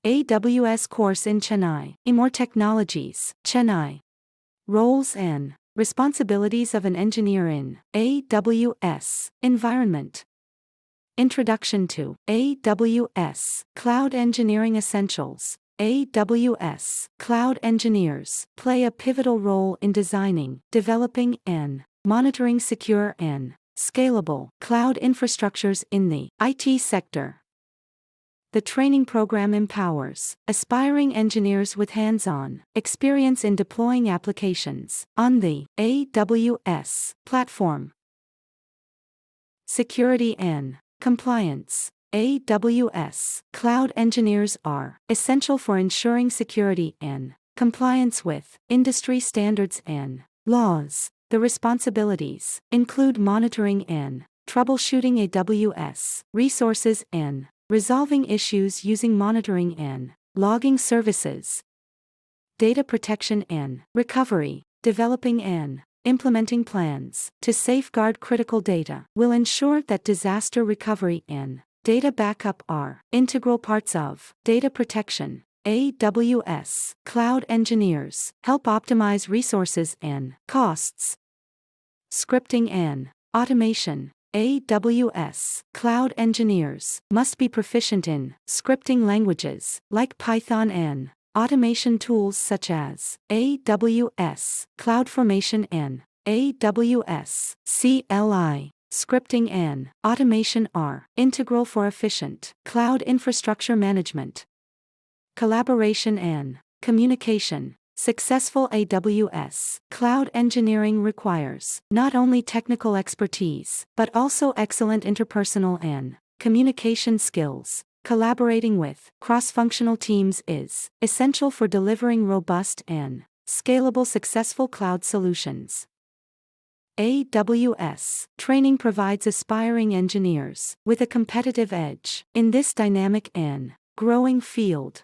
AWS course in Chennai. Aimore Technologies, Chennai. Roles and responsibilities of an engineer in AWS environment. Introduction to AWS Cloud Engineering Essentials. AWS Cloud Engineers play a pivotal role in designing, developing, and monitoring secure and scalable cloud infrastructures in the IT sector. The training program empowers aspiring engineers with hands-on experience in deploying applications on the AWS platform. Security and compliance. AWS Cloud Engineers are essential for ensuring security and compliance with industry standards and laws. The responsibilities include monitoring and troubleshooting AWS resources and resolving issues using monitoring and logging services. Data protection and recovery. Developing and implementing plans to safeguard critical data will ensure that disaster recovery and data backup are integral parts of data protection. AWS Cloud Engineers help optimize resources and costs. Scripting and automation. AWS Cloud Engineers must be proficient in scripting languages like Python and automation tools such as AWS CloudFormation and AWS CLI. Scripting and automation are integral for efficient cloud infrastructure management. Collaboration and communication. Successful AWS cloud engineering requires not only technical expertise, but also excellent interpersonal and communication skills. Collaborating with cross-functional teams is essential for delivering robust and scalable successful cloud solutions. AWS training provides aspiring engineers with a competitive edge in this dynamic and growing field.